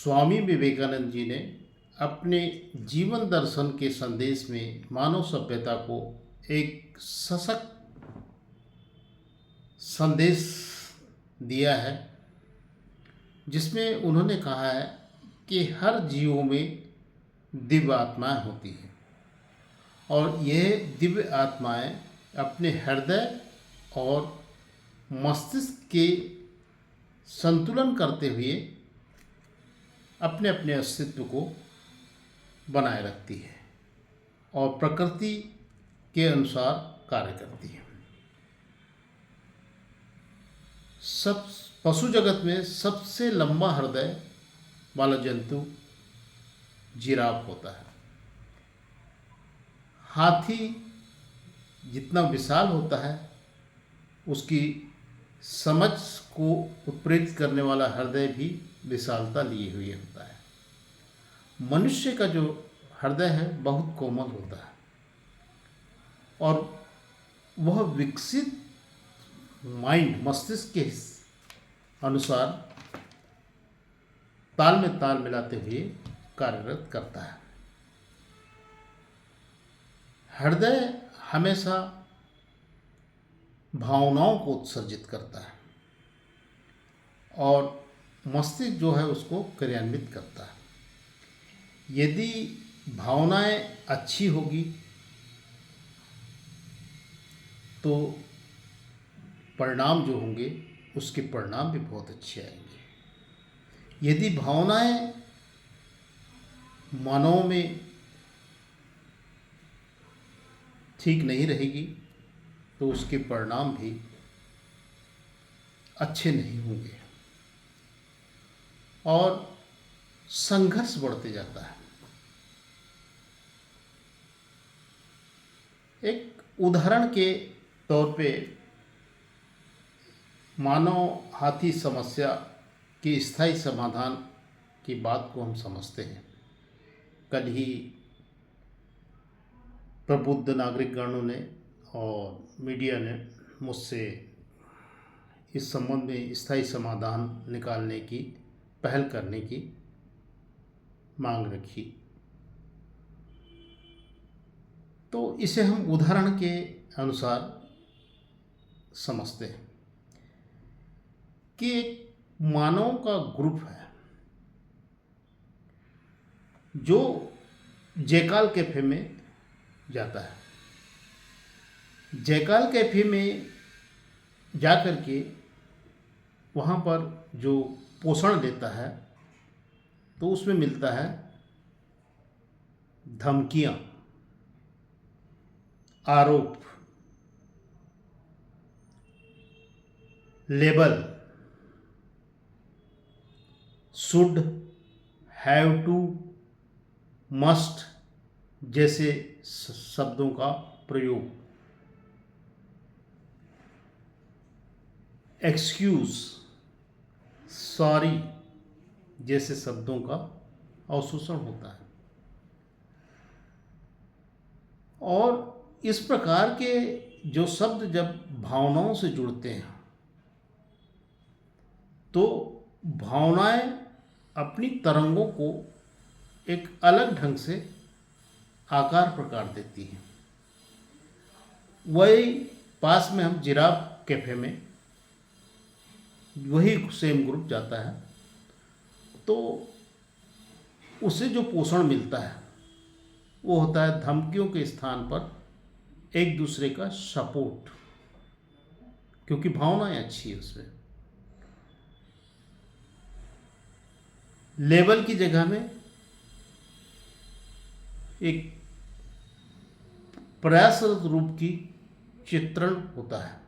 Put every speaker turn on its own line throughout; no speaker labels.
स्वामी विवेकानंद जी ने अपने जीवन दर्शन के संदेश में मानव सभ्यता को एक सशक्त संदेश दिया है, जिसमें उन्होंने कहा है कि हर जीवों में दिव्य आत्माएं होती हैं और यह दिव्य आत्माएं अपने हृदय और मस्तिष्क के संतुलन करते हुए अपने अपने अस्तित्व को बनाए रखती है और प्रकृति के अनुसार कार्य करती है। सब पशु जगत में सबसे लंबा हृदय वाला जंतु जिराफ होता है। हाथी जितना विशाल होता है, उसकी समझ को उत्प्रेरित करने वाला हृदय भी विशालता लिए हुए होता है। मनुष्य का जो हृदय है बहुत कोमल होता है और वह विकसित माइंड मस्तिष्क के अनुसार ताल में ताल मिलाते हुए कार्यरत करता है। हृदय हमेशा भावनाओं को उत्सर्जित करता है और मस्तिष्क जो है उसको क्रियान्वित करता है। यदि भावनाएं अच्छी होगी तो परिणाम जो होंगे उसके परिणाम भी बहुत अच्छे आएंगे। यदि भावनाएं मानव में ठीक नहीं रहेगी तो उसके परिणाम भी अच्छे नहीं होंगे और संघर्ष बढ़ते जाता है। एक उदाहरण के तौर पे मानव हाथी समस्या के स्थायी समाधान की बात को हम समझते हैं। कल ही प्रबुद्ध नागरिकगणों ने और मीडिया ने मुझसे इस संबंध में स्थायी समाधान निकालने की पहल करने की मांग रखी। तो इसे हम उदाहरण के अनुसार समझते हैं कि एक मानव का ग्रुप है जो जयकाल कैफे में जाता है। जयकाल कैफे में जाकर के वहाँ पर जो पोषण लेता है तो उसमें मिलता है धमकियाँ, आरोप, label, should, have to, must जैसे शब्दों का प्रयोग, एक्सक्यूज, सॉरी जैसे शब्दों का अवशोषण होता है। और इस प्रकार के जो शब्द जब भावनाओं से जुड़ते हैं तो भावनाएं अपनी तरंगों को एक अलग ढंग से आकार प्रकार देती हैं। वही पास में हम जिराफ कैफे में वही सेम ग्रुप जाता है तो उसे जो पोषण मिलता है वो होता है धमकियों के स्थान पर एक दूसरे का सपोर्ट, क्योंकि भावनाएं अच्छी है उसमें। लेबल की जगह में एक प्रयासरत रूप की चित्रण होता है।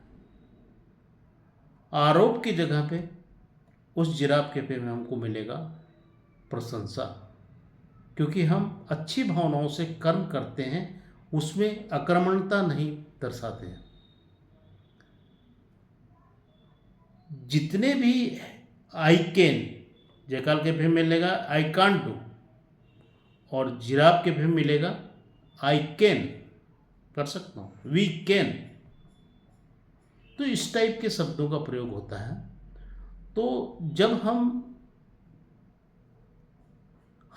आरोप की जगह पे उस जिराफ कैफे में हमको मिलेगा प्रशंसा, क्योंकि हम अच्छी भावनाओं से कर्म करते हैं, उसमें आक्रमणता नहीं दर्शाते हैं। जितने भी आई कैन जयकाल कैफे में मिलेगा आई कांट डू और जिराफ कैफे में मिलेगा आई कैन कर सकता हूँ, वी कैन। तो इस टाइप के शब्दों का प्रयोग होता है। तो जब हम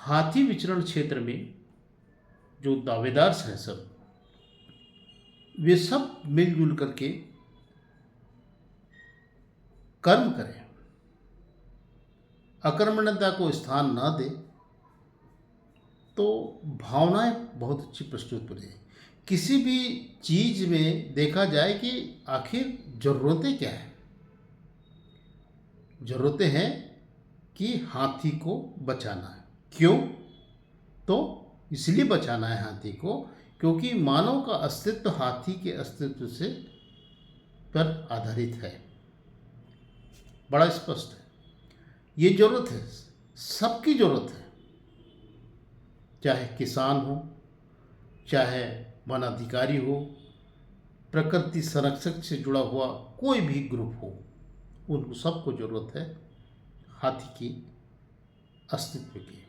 हाथी विचरण क्षेत्र में जो दावेदार हैं सब, वे सब मिलजुल करके कर्म करें, अकर्मण्यता को स्थान न दे, तो भावनाएं बहुत अच्छी प्रस्तुत हो जाए। किसी भी चीज में देखा जाए कि आखिर जरूरतें क्या है। जरूरतें हैं कि हाथी को बचाना है। क्यों? तो इसलिए बचाना है हाथी को क्योंकि मानव का अस्तित्व हाथी के अस्तित्व से पर आधारित है। बड़ा स्पष्ट है। ये जरूरत है, सबकी जरूरत है, चाहे किसान हो, चाहे वन अधिकारी हो, प्रकृति संरक्षक से जुड़ा हुआ कोई भी ग्रुप हो, उन सबको जरूरत है हाथी की अस्तित्व की।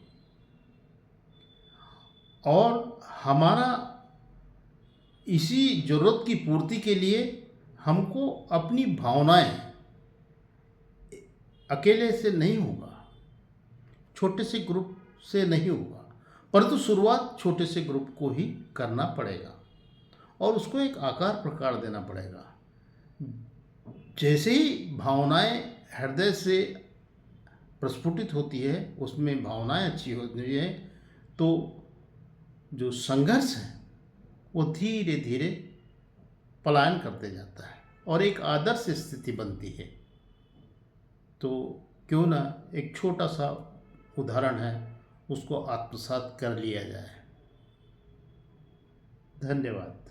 और हमारा इसी जरूरत की पूर्ति के लिए हमको अपनी भावनाएं अकेले से नहीं होगा, छोटे से ग्रुप से नहीं होगा, परंतु शुरुआत छोटे से ग्रुप को ही करना पड़ेगा और उसको एक आकार प्रकार देना पड़ेगा। जैसे ही भावनाएं हृदय से प्रस्फुटित होती है, उसमें भावनाएं अच्छी होती है, तो जो संघर्ष है वो धीरे धीरे पलायन करते जाता है और एक आदर्श स्थिति बनती है। तो क्यों ना एक छोटा सा उदाहरण है, उसको आत्मसात कर लिया जाए। धन्यवाद।